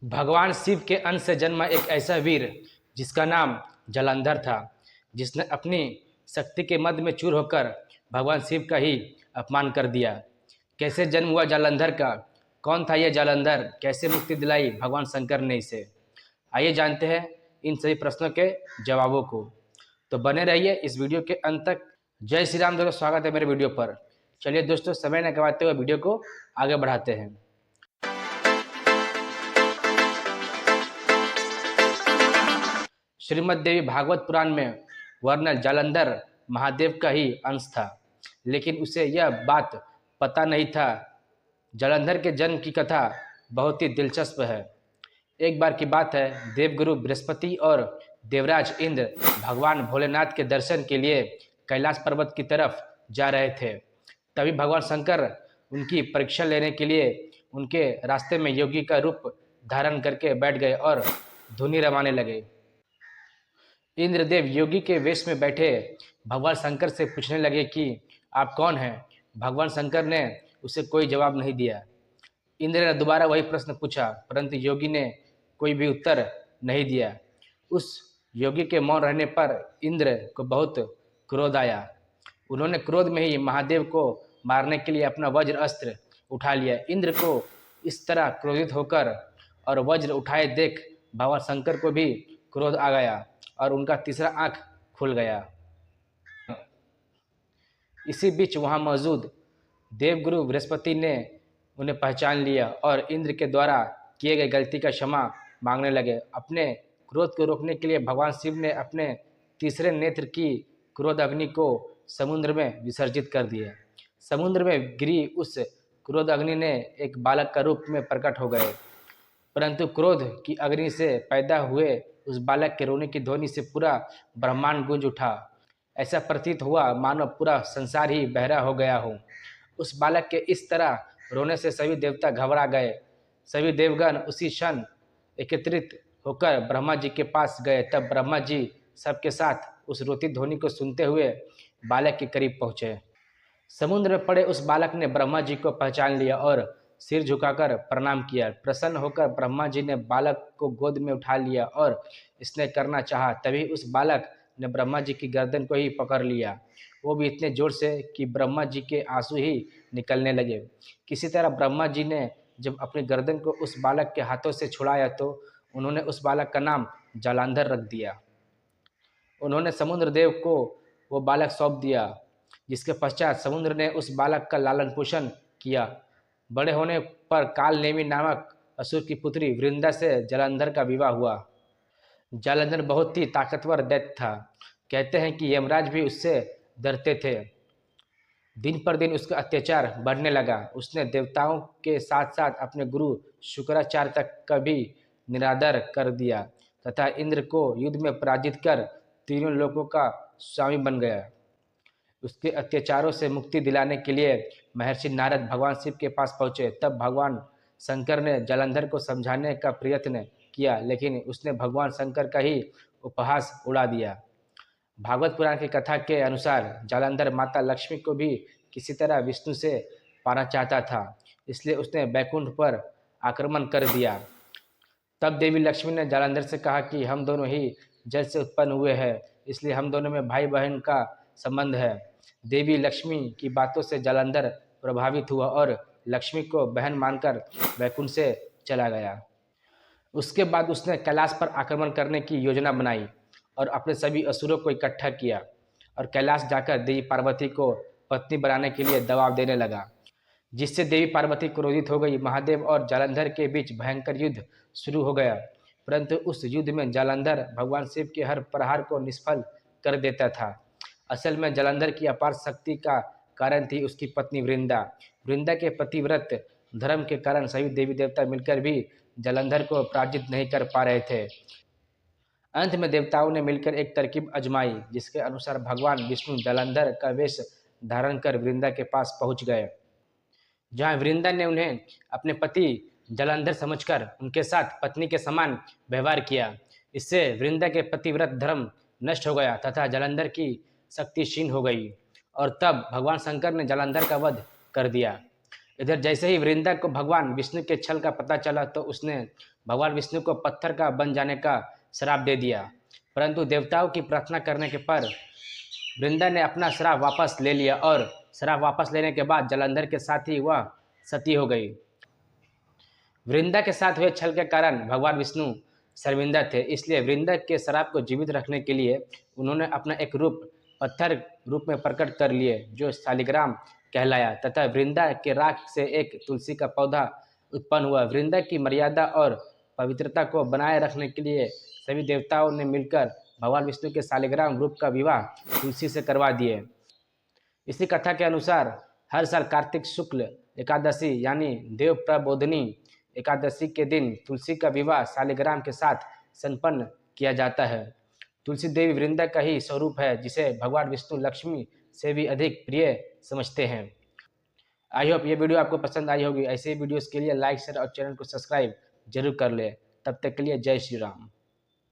भगवान शिव के अंश से जन्मा एक ऐसा वीर जिसका नाम जालंधर था, जिसने अपनी शक्ति के मद में चूर होकर भगवान शिव का ही अपमान कर दिया। कैसे जन्म हुआ जालंधर का? कौन था यह जालंधर? कैसे मुक्ति दिलाई भगवान शंकर ने इसे? आइए जानते हैं इन सभी प्रश्नों के जवाबों को। तो बने रहिए इस वीडियो के अंत तक। जय श्री राम दोस्तों, स्वागत है मेरे वीडियो पर। चलिए दोस्तों, समय न गवाते हुए वीडियो को आगे बढ़ाते हैं। श्रीमद् देवी भागवत पुराण में वर्णन जालंधर महादेव का ही अंश था, लेकिन उसे यह बात पता नहीं था। जालंधर के जन्म की कथा बहुत ही दिलचस्प है। एक बार की बात है, देवगुरु बृहस्पति और देवराज इंद्र भगवान भोलेनाथ के दर्शन के लिए कैलाश पर्वत की तरफ जा रहे थे। तभी भगवान शंकर उनकी परीक्षा लेने के लिए उनके रास्ते में योगी का रूप धारण करके बैठ गए और धुनी रमाने लगे। इंद्रदेव योगी के वेश में बैठे भगवान शंकर से पूछने लगे कि आप कौन हैं? भगवान शंकर ने उसे कोई जवाब नहीं दिया। इंद्र ने दोबारा वही प्रश्न पूछा, परंतु योगी ने कोई भी उत्तर नहीं दिया। उस योगी के मौन रहने पर इंद्र को बहुत क्रोध आया। उन्होंने क्रोध में ही महादेव को मारने के लिए अपना वज्र अस्त्र उठा लिया। इंद्र को इस तरह क्रोधित होकर और वज्र उठाए देख भगवान शंकर को भी क्रोध आ गया और उनका तीसरा आंख खुल गया। इसी बीच वहां मौजूद देवगुरु बृहस्पति ने उन्हें पहचान लिया और इंद्र के द्वारा किए गए गलती का क्षमा मांगने लगे। अपने क्रोध को रोकने के लिए भगवान शिव ने अपने तीसरे नेत्र की क्रोध अग्नि को समुद्र में विसर्जित कर दिया। समुद्र में गिरी उस क्रोध अग्नि ने एक बालक का रूप में प्रकट हो गए, परंतु क्रोध की अग्नि से पैदा हुए उस बालक के रोने की ध्वनि से पूरा ब्रह्मांड गूंज उठा। ऐसा प्रतीत हुआ मानो पूरा संसार ही बहरा हो गया हो। उस बालक के इस तरह रोने से सभी देवता घबरा गए। सभी देवगण उसी क्षण एकत्रित होकर ब्रह्मा जी के पास गए। तब ब्रह्मा जी सबके साथ उस रोती ध्वनि को सुनते हुए बालक के करीब पहुँचे। समुद्र में पड़े उस बालक ने ब्रह्मा जी को पहचान लिया और सिर झुकाकर प्रणाम किया। प्रसन्न होकर ब्रह्मा जी ने बालक को गोद में उठा लिया और स्नेह करना चाहा। तभी उस बालक ने ब्रह्मा जी की गर्दन को ही पकड़ लिया, वो भी इतने जोर से कि ब्रह्मा जी के आंसू ही निकलने लगे। किसी तरह ब्रह्मा जी ने जब अपनी गर्दन को उस बालक के हाथों से छुड़ाया तो उन्होंने उस बालक का नाम जालंधर रख दिया। उन्होंने समुद्र देव को वो बालक सौंप दिया, जिसके पश्चात समुद्र ने उस बालक का लालन पोषण किया। बड़े होने पर काल नेमी नामक असुर की पुत्री वृंदा से जालंधर का विवाह हुआ। जालंधर बहुत ही ताकतवर दैत्य था। कहते हैं कि यमराज भी उससे डरते थे। दिन पर दिन उसका अत्याचार बढ़ने लगा। उसने देवताओं के साथ साथ अपने गुरु शुक्राचार्य तक का भी निरादर कर दिया तथा इंद्र को युद्ध में पराजित कर तीनों लोकों का स्वामी बन गया। उसके अत्याचारों से मुक्ति दिलाने के लिए महर्षि नारद भगवान शिव के पास पहुँचे। तब भगवान शंकर ने जालंधर को समझाने का प्रयत्न किया, लेकिन उसने भगवान शंकर का ही उपहास उड़ा दिया। भागवत पुराण की कथा के अनुसार जालंधर माता लक्ष्मी को भी किसी तरह विष्णु से पाना चाहता था, इसलिए उसने बैकुंठ पर आक्रमण कर दिया। तब देवी लक्ष्मी ने जालंधर से कहा कि हम दोनों ही जल से उत्पन्न हुए हैं, इसलिए हम दोनों में भाई बहन का संबंध है। देवी लक्ष्मी की बातों से जालंधर प्रभावित हुआ और लक्ष्मी को बहन मानकर वैकुंठ से चला गया। उसके बाद उसने कैलाश पर आक्रमण करने की योजना बनाई और अपने सभी असुरों को इकट्ठा किया और कैलाश जाकर देवी पार्वती को पत्नी बनाने के लिए दबाव देने लगा, जिससे देवी पार्वती क्रोधित हो गई। महादेव और जालंधर के बीच भयंकर युद्ध शुरू हो गया, परंतु उस युद्ध में जालंधर भगवान शिव के हर प्रहार को निष्फल कर देता था। असल में जालंधर की अपार शक्ति का कारण थी उसकी पत्नी वृंदा। वृंदा के पतिव्रत धर्म के कारण सभी देवी देवता मिलकर भी जालंधर को पराजित नहीं कर पा रहे थे। अंत में देवताओं ने मिलकर एक तरकीब आजमाई, जिसके अनुसार भगवान विष्णु जालंधर का वेश धारण कर वृंदा के पास पहुंच गए, जहां वृंदा ने उन्हें अपने पति जालंधर समझकर उनके साथ पत्नी के समान व्यवहार किया। इससे वृंदा के पतिव्रत धर्म नष्ट हो गया तथा जालंधर की शक्ति क्षीण हो गई और तब भगवान शंकर ने जालंधर का वध कर दिया। इधर जैसे ही वृंदा को भगवान विष्णु के छल का पता चला तो उसने भगवान विष्णु को पत्थर का बन जाने का श्राप दे दिया, परंतु देवताओं की प्रार्थना करने के पर वृंदा ने अपना श्राप वापस ले लिया और श्राप वापस लेने के बाद जलंधर के साथ ही वह सती हो गई। वृंदा के साथ हुए छल के कारण भगवान विष्णु शर्मिंदा थे, इसलिए वृंदा के श्राप को जीवित रखने के लिए उन्होंने अपना एक रूप पत्थर रूप में प्रकट कर लिए जो शालिग्राम कहलाया, तथा वृंदा के राख से एक तुलसी का पौधा उत्पन्न हुआ। वृंदा की मर्यादा और पवित्रता को बनाए रखने के लिए सभी देवताओं ने मिलकर भगवान विष्णु के शालिग्राम रूप का विवाह तुलसी से करवा दिए। इसी कथा के अनुसार हर साल कार्तिक शुक्ल एकादशी यानी देव प्रबोधिनी एकादशी के दिन तुलसी का विवाह शालिग्राम के साथ संपन्न किया जाता है। तुलसी देवी वृंदा का ही स्वरूप है जिसे भगवान विष्णु लक्ष्मी से भी अधिक प्रिय समझते हैं। आई होप ये वीडियो आपको पसंद आई होगी। ऐसे ही वीडियोस के लिए लाइक शेयर और चैनल को सब्सक्राइब जरूर कर ले। तब तक के लिए जय श्री राम।